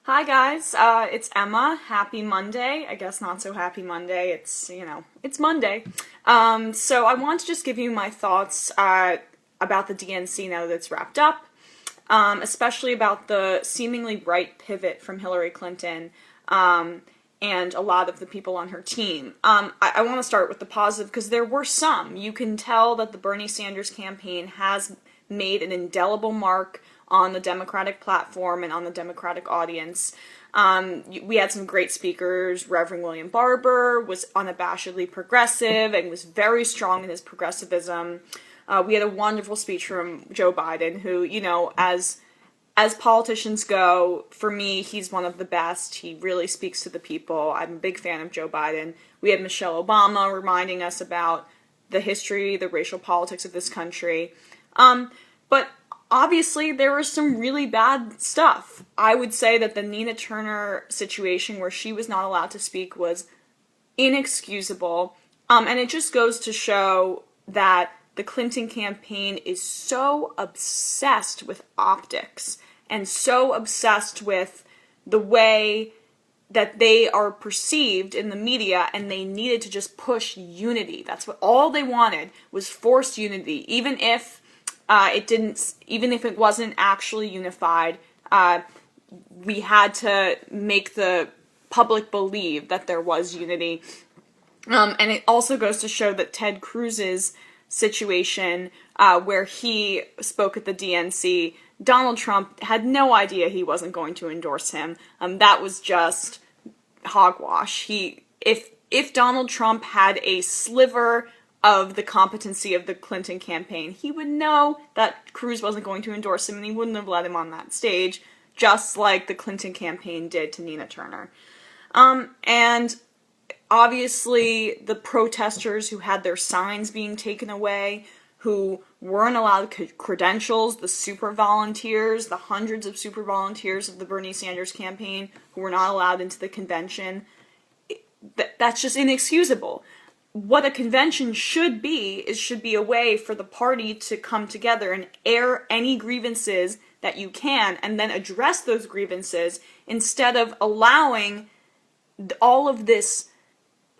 Hi guys, it's Emma. Happy Monday. I guess not so happy Monday. It's Monday. So I want to just give you my thoughts about the DNC now that it's wrapped up, especially about the seemingly bright pivot from Hillary Clinton and a lot of the people on her team. I want to start with the positive because there were some. You can tell that the Bernie Sanders campaign has made an indelible mark on the Democratic platform and on the Democratic audience. We had some great speakers. Reverend William Barber was unabashedly progressive and was very strong in his progressivism. We had a wonderful speech from Joe Biden, who, as politicians go, for me, he's one of the best. He really speaks to the people. I'm a big fan of Joe Biden. We had Michelle Obama reminding us about the history, the racial politics of this country. But obviously, there was some really bad stuff. I would say that the Nina Turner situation where she was not allowed to speak was inexcusable. And it just goes to show that the Clinton campaign is so obsessed with optics and so obsessed with the way that they are perceived in the media, and they needed to just push unity. That's what all they wanted, was forced unity, even if it wasn't actually unified. We had to make the public believe that there was unity. And it also goes to show that Ted Cruz's situation, where he spoke at the DNC, Donald Trump had no idea he wasn't going to endorse him. That was just hogwash. If Donald Trump had a sliver of the competency of the Clinton campaign, he would know that Cruz wasn't going to endorse him, and he wouldn't have let him on that stage, just like the Clinton campaign did to Nina Turner. And obviously, the protesters who had their signs being taken away, who weren't allowed credentials, the super volunteers, the hundreds of super volunteers of the Bernie Sanders campaign who were not allowed into the convention, that's just inexcusable. What a convention should be a way for the party to come together and air any grievances that you can and then address those grievances instead of allowing all of this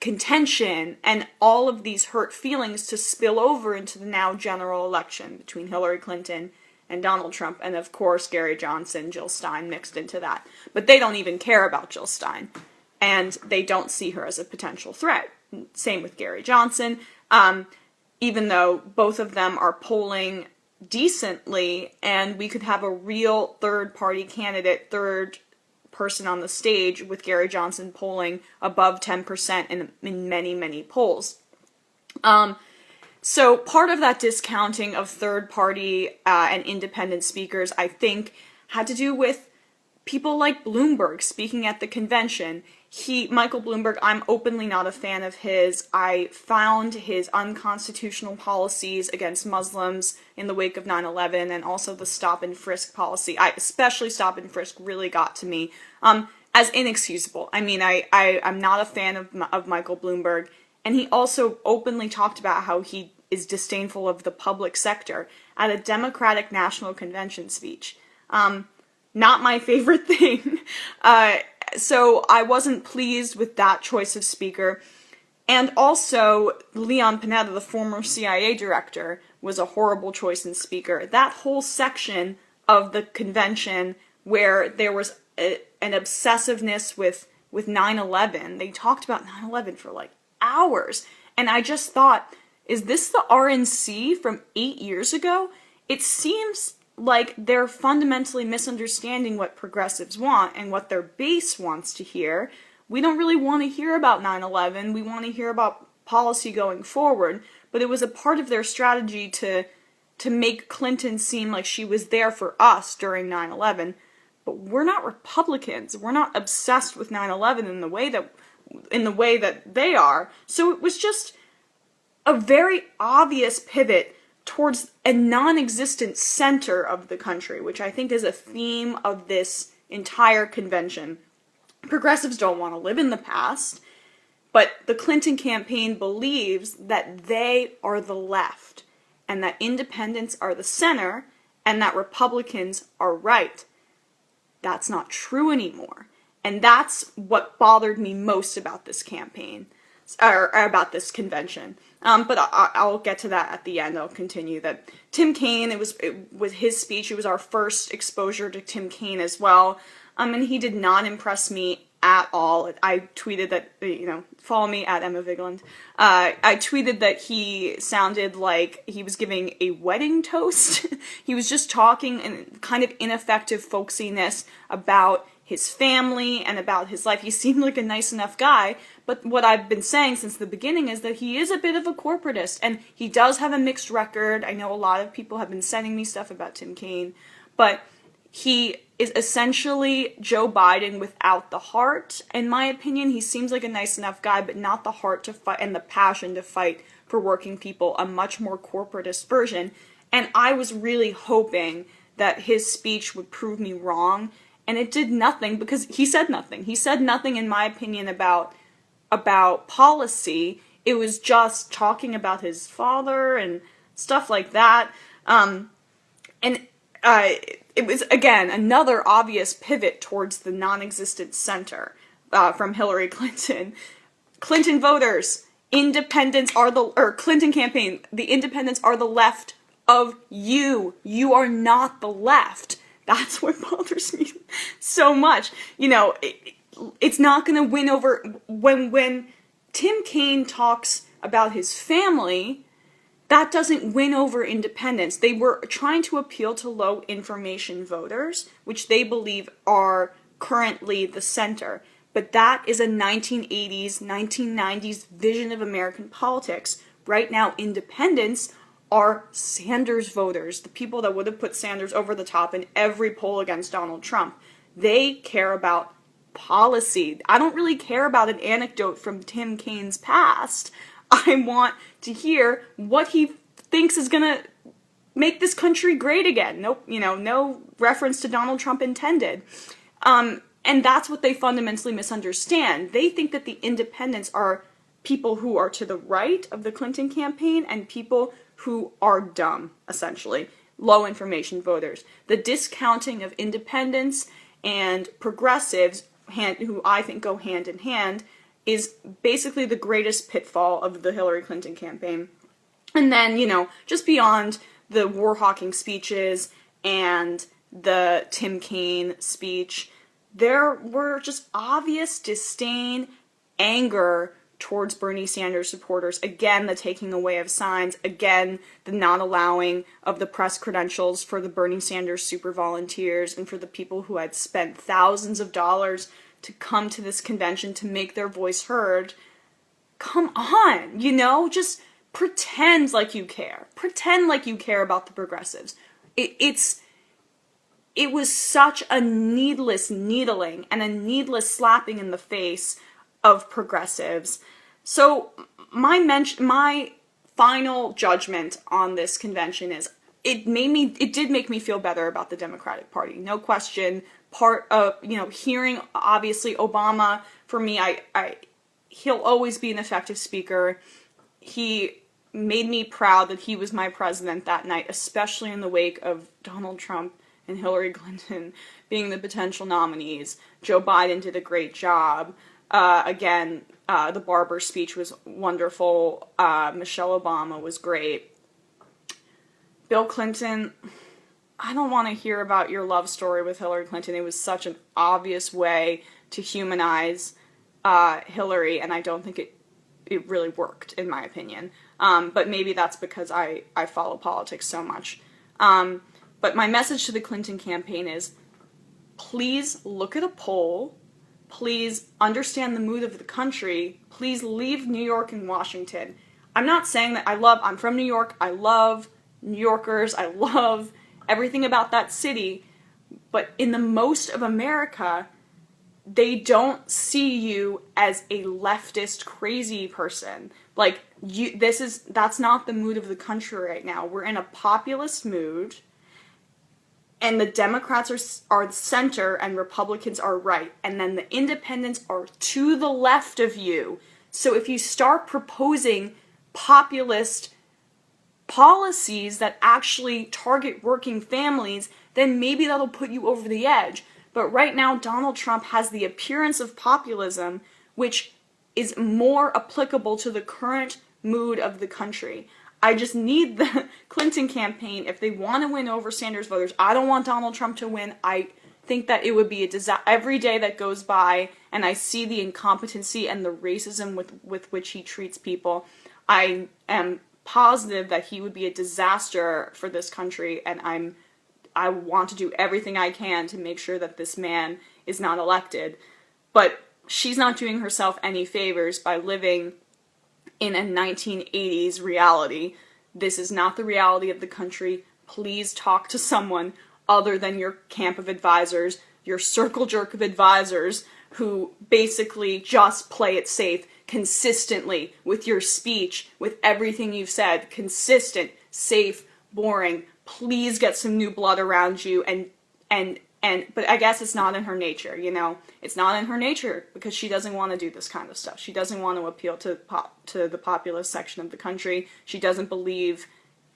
contention and all of these hurt feelings to spill over into the now general election between Hillary Clinton and Donald Trump, and of course Gary Johnson, Jill Stein mixed into that. But they don't even care about Jill Stein, and they don't see her as a potential threat. Same with Gary Johnson, even though both of them are polling decently, and we could have a real third-party candidate, third person on the stage, with Gary Johnson polling above 10% in many, many polls. So part of that discounting of third-party and independent speakers, I think, had to do with people like Bloomberg speaking at the convention. Michael Bloomberg, I'm openly not a fan of his. I found his unconstitutional policies against Muslims in the wake of 9/11 and also the stop and frisk policy, especially stop and frisk, really got to me, as inexcusable. I mean, I'm not a fan of Michael Bloomberg, and he also openly talked about how he is disdainful of the public sector at a Democratic National Convention speech. Not my favorite thing. So I wasn't pleased with that choice of speaker. And also, Leon Panetta, the former CIA director, was a horrible choice in speaker. That whole section of the convention where there was an obsessiveness with 9/11, they talked about 9/11 for like hours. And I just thought, is this the RNC from 8 years ago? It seems like they're fundamentally misunderstanding what progressives want and what their base wants to hear. We don't really want to hear about 9/11. We want to hear about policy going forward. But it was a part of their strategy to make Clinton seem like she was there for us during 9/11. But we're not Republicans. We're not obsessed with 9/11 in the way that they are. So it was just a very obvious pivot towards a non-existent center of the country, which I think is a theme of this entire convention. Progressives don't want to live in the past, but the Clinton campaign believes that they are the left, and that independents are the center, and that Republicans are right. that's not true anymore. And that's what bothered me most about this campaign, or about this convention. But I'll get to that at the end. I'll continue that. Tim Kaine, it was his speech. It was our first exposure to Tim Kaine as well. And he did not impress me at all. I tweeted that, follow me at Emma Vigeland. I tweeted that he sounded like he was giving a wedding toast. He was just talking in kind of ineffective folksiness about his family and about his life. He seemed like a nice enough guy, but what I've been saying since the beginning is that he is a bit of a corporatist, and he does have a mixed record. I know a lot of people have been sending me stuff about Tim Kaine, but he is essentially Joe Biden without the heart, in my opinion. He seems like a nice enough guy, but not the heart to fight and the passion to fight for working people, a much more corporatist version. And I was really hoping that his speech would prove me wrong, and it did nothing, because he said nothing. He said nothing, in my opinion, about policy. It was just talking about his father and stuff like that. It was, again, another obvious pivot towards the non-existent center from Hillary Clinton. Clinton voters, Clinton campaign, the independents are the left of you. You are not the left. That's what bothers me so much. It's not going to win over, when Tim Kaine talks about his family, that doesn't win over independents. They were trying to appeal to low information voters, which they believe are currently the center. But that is a 1980s, 1990s vision of American politics. Right now, independents are Sanders voters, the people that would have put Sanders over the top in every poll against Donald Trump. They care about policy. I don't really care about an anecdote from Tim Kaine's past. I want to hear what he thinks is going to make this country great again. No reference to Donald Trump intended. And that's what they fundamentally misunderstand. They think that the independents are people who are to the right of the Clinton campaign and people who are dumb, essentially. Low information voters. The discounting of independents and progressives, who I think go hand in hand, is basically the greatest pitfall of the Hillary Clinton campaign. And then, just beyond the war-hawking speeches and the Tim Kaine speech, there were just obvious disdain, anger towards Bernie Sanders supporters. Again, the taking away of signs. Again, the not allowing of the press credentials for the Bernie Sanders super volunteers and for the people who had spent thousands of dollars to come to this convention to make their voice heard. Come on, just pretend like you care. Pretend like you care about the progressives. It was such a needless needling and a needless slapping in the face of progressives. So my final judgment on this convention is it did make me feel better about the Democratic Party. No question. Part of, hearing, obviously, Obama, for me, he'll always be an effective speaker. He made me proud that he was my president that night, especially in the wake of Donald Trump and Hillary Clinton being the potential nominees. Joe Biden did a great job. Again, the Barber speech was wonderful. Michelle Obama was great. Bill Clinton, I don't want to hear about your love story with Hillary Clinton. It was such an obvious way to humanize Hillary, and I don't think it really worked, in my opinion. But maybe that's because I follow politics so much. But my message to the Clinton campaign is, please look at a poll. Please understand the mood of the country. Please leave New York and Washington. I'm not saying that I'm from New York. I love New Yorkers. I love everything about that city. But in the most of America, they don't see you as a leftist crazy person. That's not the mood of the country right now. We're in a populist mood. And the Democrats are the center and Republicans are right. And then the independents are to the left of you. So if you start proposing populist policies that actually target working families, then maybe that'll put you over the edge. But right now, Donald Trump has the appearance of populism, which is more applicable to the current mood of the country. I just need the Clinton campaign, if they want to win over Sanders voters. I don't want Donald Trump to win. I think that it would be a disaster. Every day that goes by and I see the incompetency and the racism with which he treats people, I am positive that he would be a disaster for this country, and I want to do everything I can to make sure that this man is not elected. But she's not doing herself any favors by living in a 1980s reality. This is not the reality of the country. Please talk to someone other than your camp of advisors, your circle jerk of advisors who basically just play it safe consistently with your speech, with everything you've said. Consistent, safe, boring. Please get some new blood around you, but I guess it's not in her nature, you know? It's not in her nature because she doesn't want to do this kind of stuff. She doesn't want to appeal to the populist section of the country. She doesn't believe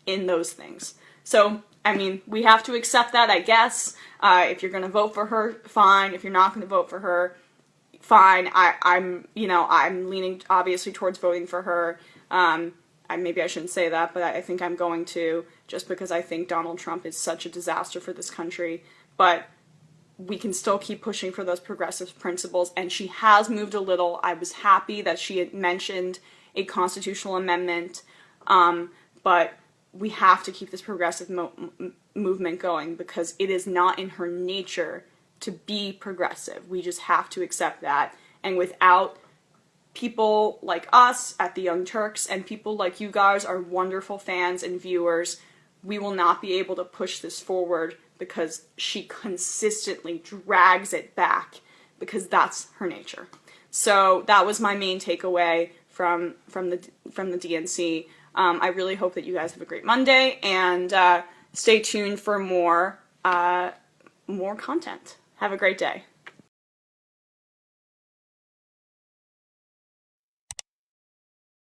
in those things. So, I mean, we have to accept that, I guess. If you're going to vote for her, fine. If you're not going to vote for her, fine. I'm leaning obviously towards voting for her. Maybe I shouldn't say that, but I think I'm going to, just because I think Donald Trump is such a disaster for this country. But we can still keep pushing for those progressive principles, and she has moved a little. I was happy that she had mentioned a constitutional amendment, but we have to keep this progressive movement going because it is not in her nature to be progressive. We just have to accept that, and without people like us at the Young Turks and people like you guys, our wonderful fans and viewers, we will not be able to push this forward because she consistently drags it back because that's her nature. So that was my main takeaway from the DNC. I really hope that you guys have a great Monday, and stay tuned for more content. Have a great day.